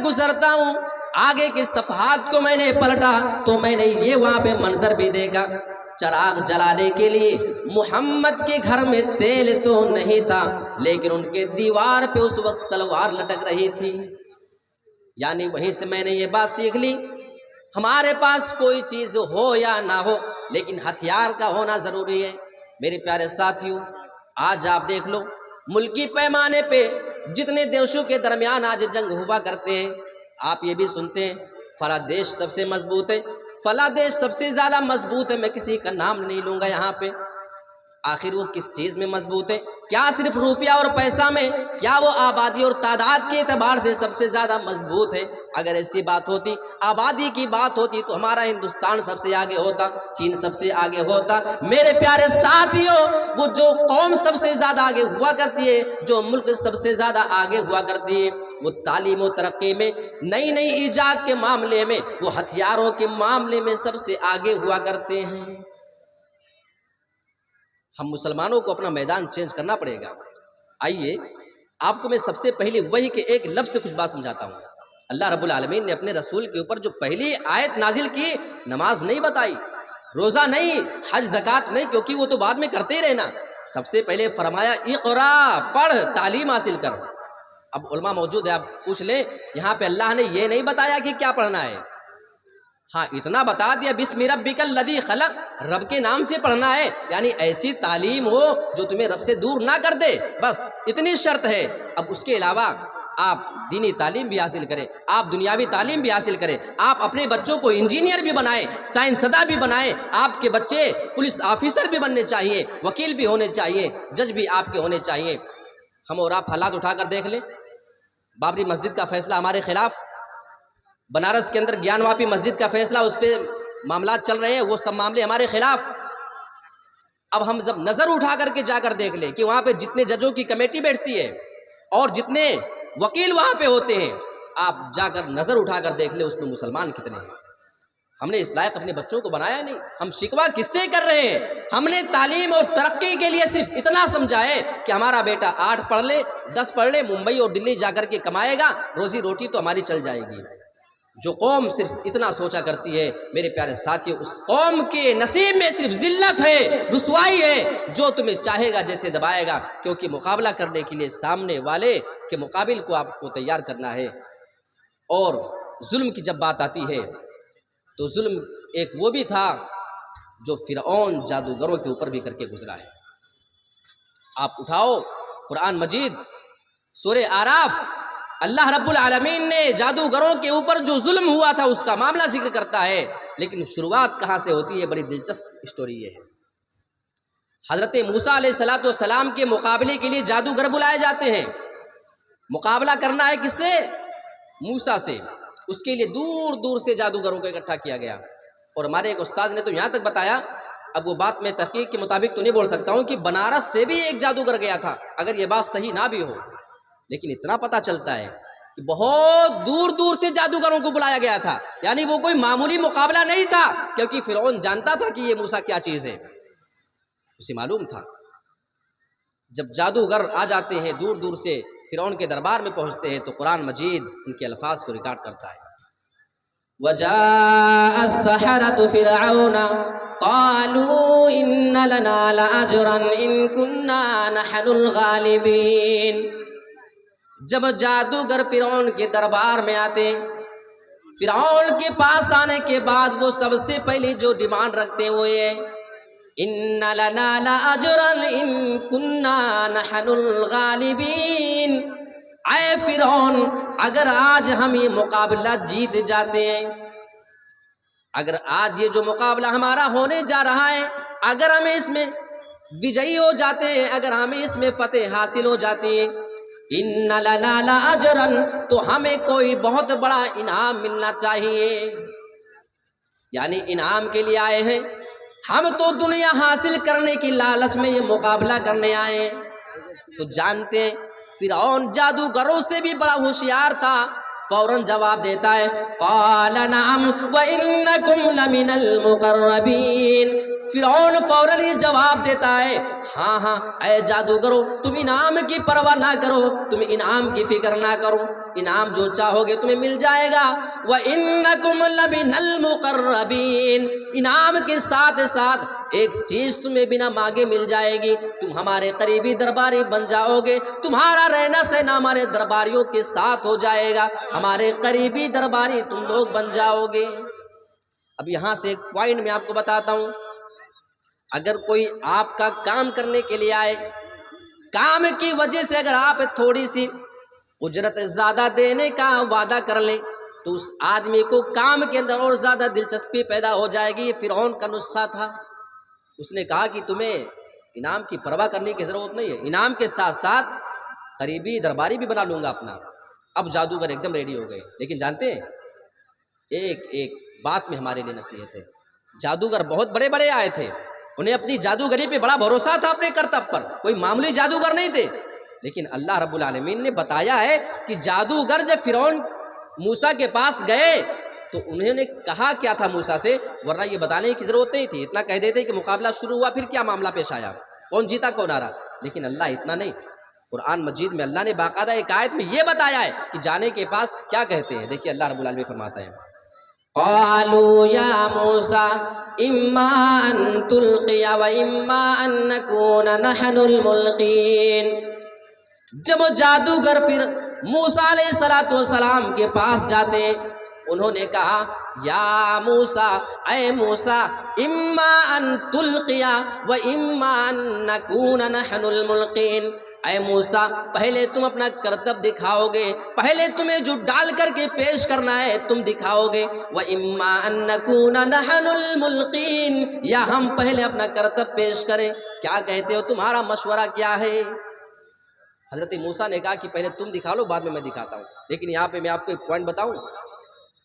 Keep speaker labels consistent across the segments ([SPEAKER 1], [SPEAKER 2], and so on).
[SPEAKER 1] گزرتا ہوں آگے کے صفحات کو میں نے پلٹا تو میں نے یہ وہاں پہ منظر بھی دیکھا، چراغ جلانے کے لیے محمد کے گھر میں تیل تو نہیں تھا، لیکن ان کے دیوار پہ اس وقت تلوار لٹک رہی تھی۔ یعنی وہیں سے میں نے یہ بات سیکھ لی، ہمارے پاس کوئی چیز ہو یا نہ ہو لیکن ہتھیار کا ہونا ضروری ہے۔ میرے پیارے ساتھیوں، آج آپ دیکھ لو ملکی پیمانے پہ جتنے دیشوں کے درمیان آج جنگ ہوا کرتے ہیں، آپ یہ بھی سنتے ہیں فلاں دیش سب سے مضبوط ہے، فلاں دیش سب سے زیادہ مضبوط ہے۔ میں کسی کا نام نہیں لوں گا یہاں پہ، آخر وہ کس چیز میں مضبوط ہے؟ کیا صرف روپیہ اور پیسہ میں؟ کیا وہ آبادی اور تعداد کے اعتبار سے سب سے زیادہ مضبوط ہے؟ اگر ایسی بات ہوتی، آبادی کی بات ہوتی تو ہمارا ہندوستان سب سے آگے ہوتا، چین سب سے آگے ہوتا۔ میرے پیارے ساتھیوں، وہ جو قوم سب سے زیادہ آگے ہوا کرتی ہے، جو ملک سب سے زیادہ آگے ہوا کرتی ہے، وہ تعلیم و ترقی میں، نئی نئی ایجاد کے معاملے میں، وہ ہتھیاروں کے معاملے میں سب سے آگے ہوا کرتے ہیں۔ ہم مسلمانوں کو اپنا میدان چینج کرنا پڑے گا۔ آئیے آپ کو میں سب سے پہلے وحی کے ایک لفظ سے کچھ بات سمجھاتا ہوں۔ اللہ رب العالمین نے اپنے رسول کے اوپر جو پہلی آیت نازل کی، نماز نہیں بتائی، روزہ نہیں، حج زکوٰۃ نہیں، کیونکہ وہ تو بعد میں کرتے ہی رہنا۔ سب سے پہلے فرمایا اقرا، پڑھ، تعلیم حاصل کر۔ اب علماء موجود ہے، آپ پوچھ لیں، یہاں پہ اللہ نے یہ نہیں بتایا کہ کیا پڑھنا ہے، ہاں اتنا بتا دیا بسم ربک الذی خلق، رب کے نام سے پڑھنا ہے، یعنی ایسی تعلیم ہو جو تمہیں رب سے دور نہ کر دے، بس اتنی شرط ہے۔ اب اس کے علاوہ آپ دینی تعلیم بھی حاصل کریں، آپ دنیاوی تعلیم بھی حاصل کریں، آپ اپنے بچوں کو انجینئر بھی بنائیں، سائنسداں بھی بنائیں، آپ کے بچے پولیس آفیسر بھی بننے چاہیے، وکیل بھی ہونے چاہیے، جج بھی آپ کے ہونے چاہیے۔ ہم اور آپ حالات اٹھا کر دیکھ لیں، بابری مسجد کا فیصلہ ہمارے خلاف، بنارس کے اندر گیان واپی مسجد کا فیصلہ، اس پہ معاملات چل رہے ہیں، وہ سب معاملے ہمارے خلاف۔ اب ہم جب نظر اٹھا کر کے جا کر دیکھ لیں کہ وہاں پہ جتنے ججوں کی کمیٹی بیٹھتی ہے اور جتنے وکیل وہاں پہ ہوتے ہیں، آپ جا کر نظر اٹھا کر دیکھ لیں اس میں مسلمان کتنے ہیں۔ ہم نے اس لائق اپنے بچوں کو بنایا نہیں، ہم شکوہ کس سے کر رہے ہیں؟ ہم نے تعلیم اور ترقی کے لیے صرف اتنا سمجھا ہے کہ ہمارا بیٹا 8 پڑھ لے، 10 پڑھ لے، ممبئی اور دلی جا کر کے کمائے گا، روزی روٹی تو ہماری چل جائے گی۔ جو قوم صرف اتنا سوچا کرتی ہے، میرے پیارے ساتھیوں، اس قوم کے نصیب میں صرف ذلت ہے، رسوائی ہے، جو تمہیں چاہے گا جیسے دبائے گا، کیونکہ مقابلہ کرنے کے لیے سامنے والے کے مقابل کو آپ کو تیار کرنا ہے۔ اور ظلم کی جب بات آتی ہے تو ظلم ایک وہ بھی تھا جو فرعون جادوگروں کے اوپر بھی کر کے گزرا ہے۔ آپ اٹھاؤ قرآن مجید سورہ اعراف، اللہ رب العالمین نے جادوگروں کے اوپر جو ظلم ہوا تھا اس کا معاملہ ذکر کرتا ہے، لیکن شروعات کہاں سے ہوتی ہے؟ بڑی دلچسپ اسٹوری یہ ہے۔ حضرت موسیٰ علیہ السلام کے مقابلے کے لیے جادوگر بلائے جاتے ہیں، مقابلہ کرنا ہے کس سے؟ موسیٰ سے۔ اس کے لیے دور دور سے جادوگروں کو اکٹھا کیا گیا، اور ہمارے ایک استاد نے تو یہاں تک بتایا، اب وہ بات میں تحقیق کے مطابق تو نہیں بول سکتا ہوں، کہ بنارس سے بھی ایک جادوگر گیا تھا، اگر یہ بات صحیح نہ بھی ہو، لیکن اتنا پتہ چلتا ہے کہ بہت دور دور سے جادوگروں کو بلایا گیا تھا، یعنی وہ کوئی معمولی مقابلہ نہیں تھا، کیونکہ فرعون جانتا تھا کہ یہ موسیٰ کیا چیز ہے، اسے معلوم تھا۔ جب جادوگر آ جاتے ہیں دور دور سے، فرعون کے دربار میں پہنچتے ہیں، تو قرآن مجید ان کے الفاظ کو ریکارڈ کرتا ہے۔ وَجَاءَ السَّحَرَةُ فِرْعَوْنَ قَالُوا إِنَّ لَنَا لَأَجْرًا إِن كُنَّا نَحْنُ الْغَالِبِينَ۔ جب جادوگر فرعون کے دربار میں آتے، فرعون کے پاس آنے کے بعد وہ سب سے پہلی جو ڈیمانڈ رکھتے ہیں وہ یہ، اِنَّ لَنَا لَأَجْرًا إِن كُنَّا نَحْنُ الْغَالِبِينَ۔ اے فرعون، اگر آج ہم یہ مقابلہ جیت جاتے ہیں، اگر آج یہ جو مقابلہ ہمارا ہونے جا رہا ہے، اگر ہمیں اس میں وجئی ہو جاتے ہیں، اگر ہمیں اس میں فتح حاصل ہو جاتی ہے، اِنَّ لَنَا لَأَجْرًا، تو ہمیں کوئی بہت بڑا انعام ملنا چاہیے۔ یعنی انعام کے لیے آئے ہیں، ہم تو دنیا حاصل کرنے کی لالچ میں یہ مقابلہ کرنے آئے ہیں۔ تو جانتے ہیں فرعون جادوگروں سے بھی بڑا ہوشیار تھا، فوراً جواب دیتا ہے، قال نعم وَإِنَّكُمْ لَمِنَ الْمُقَرَّبِينَ۔ فرعون فوراً یہ جواب دیتا ہے، ہاں ہاں اے جادوگروں، تم انعام کی پرواہ نہ کرو، تم انعام کی فکر نہ کرو۔ انعام جو چاہو گے تمہیں مل جائے گا۔ وَإِنَّكُمْ لَمِنَ الْمُقَرَّبِينَ، انعام کے ساتھ ساتھ ایک چیز تمہیں بنا مانگے مل جائے گی، تم ہمارے قریبی درباری بن جاؤ گے، تمہارا رہنا سہنا ہمارے درباریوں کے ساتھ ہو جائے گا، ہمارے قریبی درباری تم لوگ بن جاؤ گے۔ اب یہاں سے ایک پوائنٹ میں آپ کو بتاتا ہوں، اگر کوئی آپ کا کام کرنے کے لیے آئے، کام کی وجہ سے اگر آپ تھوڑی سی اجرت زیادہ دینے کا وعدہ کر لیں تو اس آدمی کو کام کے اندر اور زیادہ دلچسپی پیدا ہو جائے گی۔ یہ فرعون کا نسخہ تھا، اس نے کہا کہ تمہیں انعام کی پرواہ کرنے کی ضرورت نہیں ہے، انعام کے ساتھ ساتھ قریبی درباری بھی بنا لوں گا اپنا۔ اب جادوگر ایک دم ریڈی ہو گئے، لیکن جانتے ہیں ایک ایک بات میں ہمارے لیے نصیحت ہے، جادوگر بہت بڑے بڑے آئے تھے، انہیں اپنی جادوگری پہ بڑا بھروسہ تھا، اپنے کرتب پر، کوئی معمولی جادوگر نہیں تھے، لیکن اللہ رب العالمین نے بتایا ہے کہ جادوگر جب فرعون موسیٰ کے پاس گئے تو انہوں نے کہا کیا تھا موسیٰ سے، ورنہ یہ بتانے کی ضرورت نہیں تھی، اتنا کہہ دیتے کہ مقابلہ شروع ہوا پھر کیا معاملہ پیش آیا، کون جیتا کون ہارا، لیکن اللہ اتنا نہیں، قرآن مجید میں اللہ نے باقاعدہ ایک آیت میں یہ بتایا ہے کہ جانے کے پاس کیا کہتے ہیں، دیکھیے اللہ رب العالمین فرماتا ہے قالوا یا موسیٰ اما ان تلقی و اما ان نکون نحن الملقین۔ جب جادوگر پھر موسیٰ علیہ السلام کے پاس جاتے انہوں نے کہا یا موسیٰ، اے موسیٰ، اما ان تلقی و اما ان نکون نحن الملقین، اے موسیٰ پہلے تم اپنا کرتب دکھاؤ گے، پہلے تمہیں جو ڈال کر کے پیش کرنا ہے تم دکھاؤ گے، وَإِمَّا أَن نَّكُونَ نَحْنُ الْمُلْقِينَ، یا ہم پہلے اپنا کرتب پیش کریں، کیا کہتے ہو، تمہارا مشورہ کیا ہے؟ حضرت موسیٰ نے کہا کہ پہلے تم دکھا لو بعد میں دکھاتا ہوں، لیکن یہاں پہ میں آپ کو ایک پوائنٹ بتاؤں،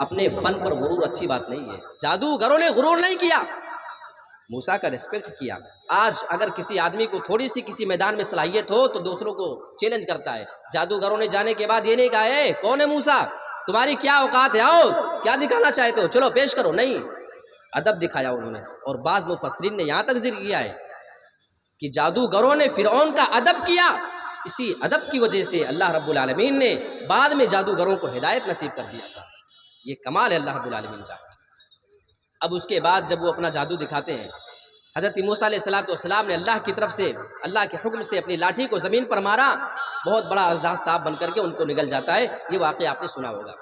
[SPEAKER 1] اپنے فن پر غرور اچھی بات نہیں ہے، جادوگروں نے غرور نہیں کیا، موسیٰ کا ریسپیکٹ کیا۔ آج اگر کسی آدمی کو تھوڑی سی کسی میدان میں صلاحیت ہو تو دوسروں کو چیلنج کرتا ہے، جادوگروں نے جانے کے بعد یہ نہیں کہا ہے کون ہے موسیٰ، تمہاری کیا اوقات ہے، آؤ کیا دکھانا چاہتے ہو، چلو پیش کرو، نہیں، ادب دکھایا انہوں نے۔ اور بعض مفسرین نے یہاں تک ذکر کیا ہے کہ جادوگروں نے فرعون کا ادب کیا، اسی ادب کی وجہ سے اللہ رب العالمین نے بعد میں جادوگروں کو ہدایت نصیب کر دیا تھا، یہ کمال ہے اللہ رب العالمین کا۔ اب اس کے بعد جب وہ اپنا جادو دکھاتے ہیں، حضرت موسیٰ علیہ السلام نے اللہ کی طرف سے، اللہ کے حکم سے اپنی لاٹھی کو زمین پر مارا، بہت بڑا اژدہا سانپ بن کر کے ان کو نگل جاتا ہے، یہ واقعہ آپ نے سنا ہوگا۔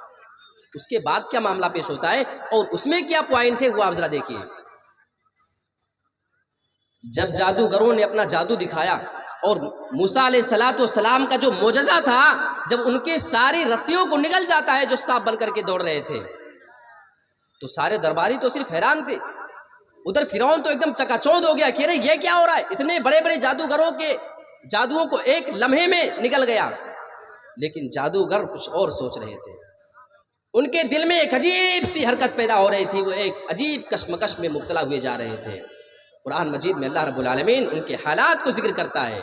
[SPEAKER 1] اس کے بعد کیا معاملہ پیش ہوتا ہے اور اس میں کیا پوائنٹ ہے وہ آپ ذرا دیکھیے۔ جب جادوگروں نے اپنا جادو دکھایا اور موسیٰ علیہ السلام کا جو معجزہ تھا، جب ان کے ساری رسیوں کو نگل جاتا ہے جو سانپ بن کر کے دوڑ رہے تھے، تو سارے درباری تو صرف حیران تھے، ادھر فرعون تو ایک دم چکا چوندھ ہو گیا کہ ارے یہ کیا ہو رہا ہے، اتنے بڑے بڑے جادوگروں کے جادوؤں کو ایک لمحے میں نکل گیا، لیکن جادوگر کچھ اور سوچ رہے تھے، ان کے دل میں ایک عجیب سی حرکت پیدا ہو رہی تھی، وہ ایک عجیب کشمکش میں مبتلا ہوئے جا رہے تھے۔ قرآن مجید میں اللہ رب العالمین ان کے حالات کو ذکر کرتا ہے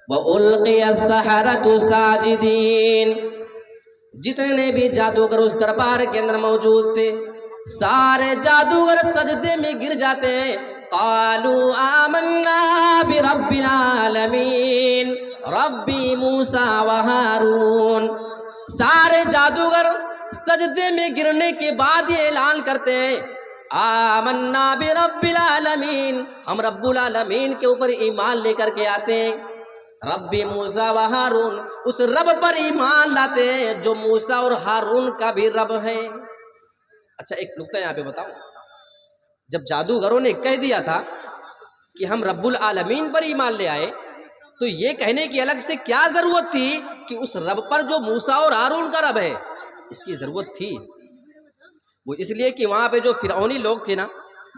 [SPEAKER 1] وَأُلْقِيَ السَّحَرَةُ سَاجِدِينَ، جتنے بھی جادوگر اس دربار کے اندر موجود تھے سارے جادوگر سجدے میں گر جاتے ہیں، قالوا آمنا برب العالمین ربی موسیٰ و ہارون، سارے جادوگر سجدے میں گرنے کے بعد یہ اعلان کرتے ہیں آمنا برب العالمین، ہم رب العالمین کے اوپر ایمان لے کر کے آتے ہیں، ربی موسیٰ و ہارون، اس رب پر ایمان لاتے ہیں جو موسیٰ اور ہارون کا بھی رب ہے۔ اچھا ایک نکتہ یہاں پہ بتاؤں، جب جادوگروں نے کہہ دیا تھا کہ ہم رب العالمین پر ایمان لے آئے تو یہ کہنے کی الگ سے کیا ضرورت تھی کہ اس رب پر جو موسیٰ اور ہارون کا رب ہے، اس کی ضرورت تھی؟ وہ اس لیے کہ وہاں پہ جو فرعونی لوگ تھے نا،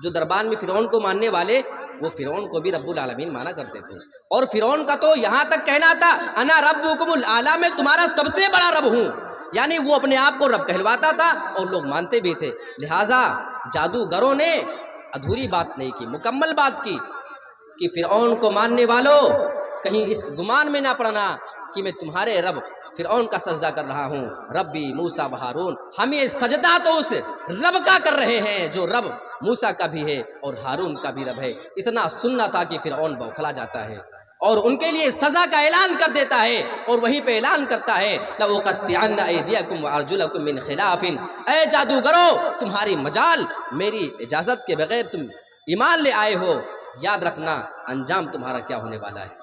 [SPEAKER 1] جو دربار میں فرعون کو ماننے والے، وہ فرعون کو بھی رب العالمین مانا کرتے تھے، اور فرعون کا تو یہاں تک کہنا تھا انا ربکم الاعلی، میں تمہارا سب سے بڑا رب ہوں، یعنی وہ اپنے آپ کو رب کہلواتا تھا اور لوگ مانتے بھی تھے۔ لہٰذا جادوگروں نے ادھوری بات نہیں کی، مکمل بات کی کہ فرعون کو ماننے والوں کہیں اس گمان میں نہ پڑنا کہ میں تمہارے رب فرعون کا سجدہ کر رہا ہوں، ربی موسیٰ و ہارون، ہم یہ سجدہ تو اس رب کا کر رہے ہیں جو رب موسیٰ کا بھی ہے اور ہارون کا بھی رب ہے۔ اتنا سننا تھا کہ فرعون بوکھلا جاتا ہے اور ان کے لیے سزا کا اعلان کر دیتا ہے، اور وہیں پہ اعلان کرتا ہے لَأُقَطِّعَنَّ أَيْدِيَكُمْ وَأَرْجُلَكُمْ مِنْ خِلَافٍ، اے جادوگرو تمہاری مجال میری اجازت کے بغیر تم ایمان لے آئے ہو، یاد رکھنا انجام تمہارا کیا ہونے والا ہے۔